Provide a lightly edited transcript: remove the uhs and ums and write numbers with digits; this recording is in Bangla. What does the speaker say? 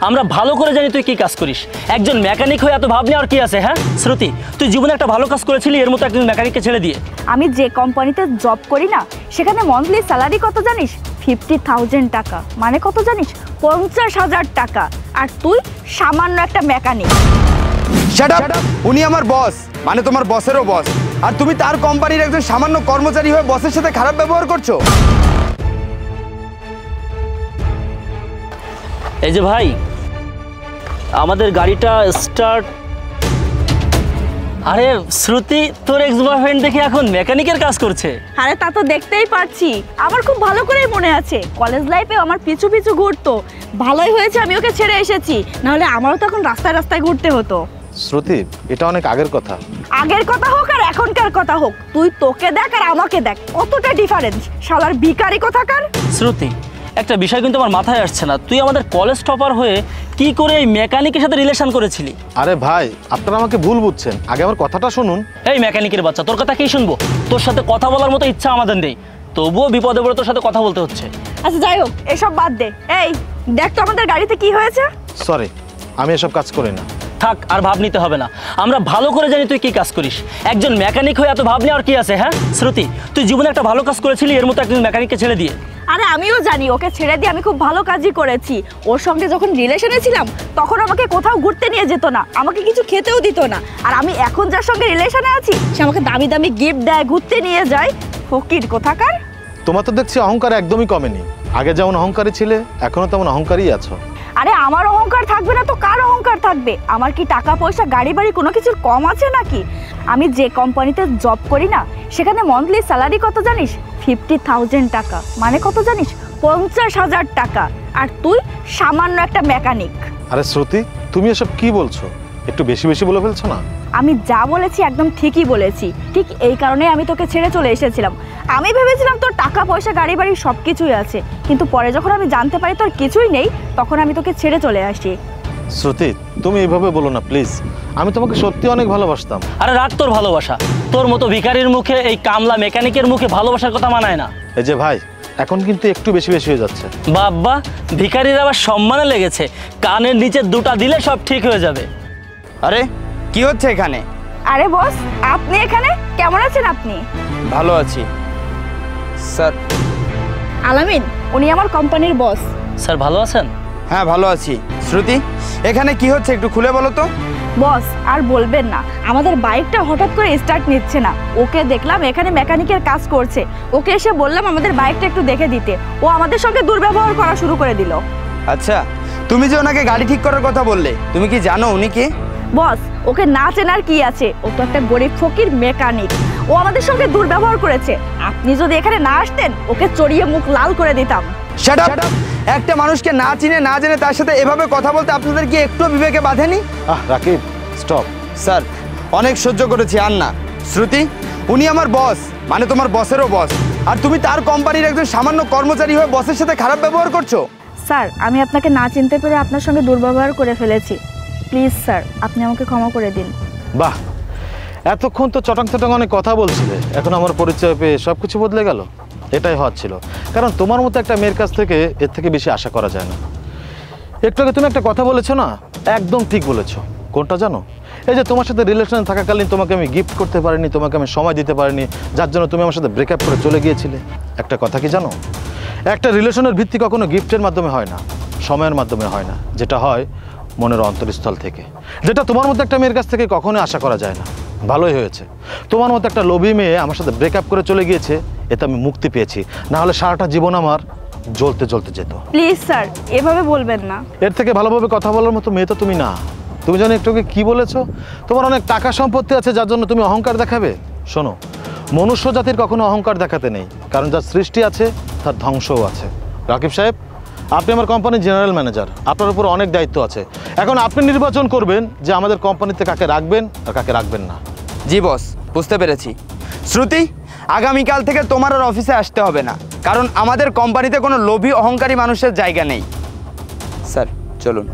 আমরা ভালো করে জানি তুই কি কাজ করিস। একজন মেকানিক হয়ে এত ভাব নেওয়ার কি আছে? হ্যাঁ শ্রুতি, তুই জীবনে একটা ভালো কাজ করেছিলি এর মতো একজন মেকানিককে ছেড়ে দিয়ে। আমি যে কোম্পানিতে জব করি না সেখানে মান্থলি স্যালারি কত জানিস? 50,000 টাকা। মানে কত জানিস? 50,000 টাকা। আর তুই সামান্য একটা মেকানিক। Shut up! উনি আমার বস, মানে তোমার বসেরও বস, আর তুমি তার কোম্পানির একজন সামান্য কর্মচারী হয়ে বসের সাথে খারাপ ব্যবহার করছো। এই যে ভাই, আমাদের গাড়িটা স্টার্ট। আরে শ্রুতি, তোর এক্স বয়ফ্রেন্ড দেখে এখন মেকানিকের কাজ করছে। আরে তা তো দেখতেই পাচ্ছি, আমার খুব ভালো করেই মনে আছে কলেজ লাইফে আমার পিছু পিছু ঘুরতো। ভালোই হয়েছে আমি ওকে ছেড়ে এসেছি, নাহলে আমারও তো এখন রাস্তায় রাস্তায় ঘুরতে হতো। শ্রুতি, এটা অনেক আগের কথা। আগের কথা হোক আর এখনকার কথা হোক, তুই তোকে দেখ আর আমাকে দেখ, কতটা ডিফারেন্স। শালার ভিখারি কোথাকার। শ্রুতি, একটা বিষয় কিন্তু আমার মাথায় আসছে না, তুই আমাদের কলেজ টপার হয়ে কি করে এই মেকানিকের সাথে রিলেশন করেছিলি? আরে ভাই, আপনারা আমাকে ভুল বুঝছেন, আগে আমার কথাটা শুনুন। এই মেকানিকের বাচ্চা, তোর কথা কি শুনবো? তোর সাথে কথা বলার মতো ইচ্ছা আমাদের নেই, তবুও বিপদে পড়ে তোর সাথে কথা বলতে হচ্ছে। আচ্ছা যাই হোক, এসব বাদ দে। এই দেখ তো আমাদের গাড়িতে কি হয়েছে। সরি, আমি এসব কাজ করি না। থাক, আর ভাব নিতে হবে না, আমরা ভালো করে জানি তুই কি কাজ করিস। একজন মেকানিক হয়ে এত ভাব নেওয়ার কি আছে? হ্যাঁ শ্রুতি, তুই জীবনে একটা ভালো কাজ করেছিলি এর মতো একজন মেকানিককে ছেড়ে দিয়ে। আরে আমিও জানি ওকে ছেড়ে দিয়ে আমি খুব ভালো কাজই করেছি। ওর সঙ্গে যখন রিলেশনে ছিলাম তখন আমাকে কোথাও ঘুরতে নিয়ে যেত না, আমাকে কিছু খেতেও দিত না। আর আমি এখন যার সঙ্গে রিলেশনে আছি সে আমাকে দামি দামি গিফট দেয়, ঘুরতে নিয়ে যায়। ফকির কোথাকার। তোমার তো দেখছি অহংকার একদমই কমেনি। আগে যেমন অহংকারী ছিলে, এখনো তেমন অহংকারী আছো। আরে আমার অহংকার থাকবে না তো কার অহংকার থাকবে? আমার কি টাকা পয়সা গাড়ি বাড়ি কোনো কিছুর কম আছে নাকি? আমি যে কোম্পানিতে জব করি না সেখানে মান্থলি স্যালারি কত জানিস? 50,000 টাকা। মানে কত জানিস? 50,000 টাকা। আর তুই সামান্য একটা মেকানিক। আরে শ্রুতি, তুমি এসব কি বলছো? একটু বেশি বেশি বলে ফেলছো না? আমি যা বলেছি একদম ঠিকই বলেছি। ঠিক এই কারণে আমি তোকে ছেড়ে চলে এসেছিলাম। আমি ভেবেছিলাম তোর টাকা পয়সা গাড়ি বাড়ি সব কিছুই আছে, কিন্তু পরে যখন আমি জানতে পারি তোর কিছুই নেই তখন আমি তোকে ছেড়ে চলে আসি। শ্রুতি, তুমি এইভাবে বলো না প্লিজ, আমি তোমাকে সত্যি অনেক ভালোবাসতাম। আরে রাখ তোর ভালোবাসা, তোর মতো ভিখারির মুখে এই কামলা মেকানিকের মুখে ভালোবাসার কথা মানায় না। এই যে ভাই, এখন কিন্তু একটু বেশি বেশি হয়ে যাচ্ছে। বাবা, ভিখারির আবার সম্মানে লেগেছে, কানের নিচে দুটা দিলে সব ঠিক হয়ে যাবে। আরে কি হচ্ছে এখানে? আরে বস, আপনি এখানে? কেমন আছেন আপনি? ভালো আছি স্যার। আলামিন, উনি আমার কোম্পানির বস। স্যার ভালো আছেন? হ্যাঁ ভালো আছি। শ্রুতি, এখানে কি হচ্ছে একটু খুলে বলো তো। বস আর বলবেন না, আমাদের বাইকটা হঠাৎ করে স্টার্ট নিচ্ছে না। ওকে দেখলাম এখানে মেকানিকের কাজ করছে, ওকে এসে বললাম আমাদের বাইকটা একটু দেখে দিতে, ও আমাদের সঙ্গে দুর্ব্যবহার করা শুরু করে দিল। আচ্ছা, তুমি যে ওনাকে গাড়ি ঠিক করার কথা বললে, তুমি কি জানো উনি কে? বস, ওকে না চেনার কি আছে, ও তো একটা গরিব ফকির মেকানিক। ও আমাদের সঙ্গে দুর্ব্যবহার করেছে। আপনি যদি এখানে না আসতেন ওকে চড়িয়ে মুখ লাল করে দিতাম। Shut up! একটা মানুষকে না চিনে না জেনে তার সাথে এভাবে কথা বলতে আপনাদের কি একটু বিবেকে বাঁধেনি? রাকিব, স্টপ। স্যার, অনেক সহ্য করেছি, আর না। শ্রুতি, উনি আমার বস, মানে তোমার বসেরও বস, আর তুমি তার কোম্পানির একজন সামান্য কর্মচারী হয়ে বসের সাথে খারাপ ব্যবহার করছো। স্যার, আমি আপনাকে না চিনতে পেরে আপনার সঙ্গে দুর্ব্যবহার করে ফেলেছি। প্লিজ স্যার, আপনি আমাকে ক্ষমা করে দিন। বাহ, এতক্ষণ তো চটাং চটাং অনেক কথা বলছিলে, এখন আমার পরিচয় পেয়ে সব কিছু বদলে গেল। এটাই হওয়ার ছিল, কারণ তোমার মতো একটা মেয়ের কাছ থেকে এর থেকে বেশি আশা করা যায় না। একটু আগে তুমি একটা কথা বলেছো না, একদম ঠিক বলেছো। কোনটা জানো? এই যে তোমার সাথে রিলেশনে থাকাকালীন তোমাকে আমি গিফট করতে পারিনি, তোমাকে আমি সময় দিতে পারিনি, যার জন্য তুমি আমার সাথে ব্রেকআপ করে চলে গিয়েছিলে। একটা কথা কি জানো? একটা রিলেশনের ভিত্তি কখনো গিফটের মাধ্যমে হয় না, সময়ের মাধ্যমে হয় না, যেটা হয় মনের অন্তরস্থল থেকে, যেটা তোমার মতো একটা মেয়ের কাছ থেকে কখনোই আশা করা যায় না। ভালোই হয়েছে, তোমার মতো একটা লোভী মেয়ে আমার সাথে ব্রেকআপ করে চলে গিয়েছে, এতে আমি মুক্তি পেয়েছি, না হলে সারাটা জীবন আমার জ্বলতে জ্বলতে যেত। প্লিজ স্যার, এভাবে বলবেন না। এর থেকে ভালোভাবে কথা বলার মতো মেয়ে তো তুমি না। তুমি জানো একটু কি বলেছো? তোমার অনেক টাকা সম্পত্তি আছে যার জন্য তুমি অহংকার দেখাবে। শোনো, মনুষ্য জাতির কখনো অহংকার দেখাতে নেই, কারণ যার সৃষ্টি আছে তার ধ্বংসও আছে। রাকিব সাহেব, আপনি আমার কোম্পানির জেনারেল ম্যানেজার, আপনার উপর অনেক দায়িত্ব আছে। এখন আপনি নির্বাচন করবেন যে আমাদের কোম্পানিতে কাকে রাখবেন আর কাকে রাখবেন না। জি বস, বুঝতে পেরেছি। শ্রুতি, আগামীকাল থেকে তোমার আর অফিসে আসতে হবে না, কারণ আমাদের কোম্পানিতে কোনো লোভী অহংকারী মানুষের জায়গা নেই। স্যার চলুন।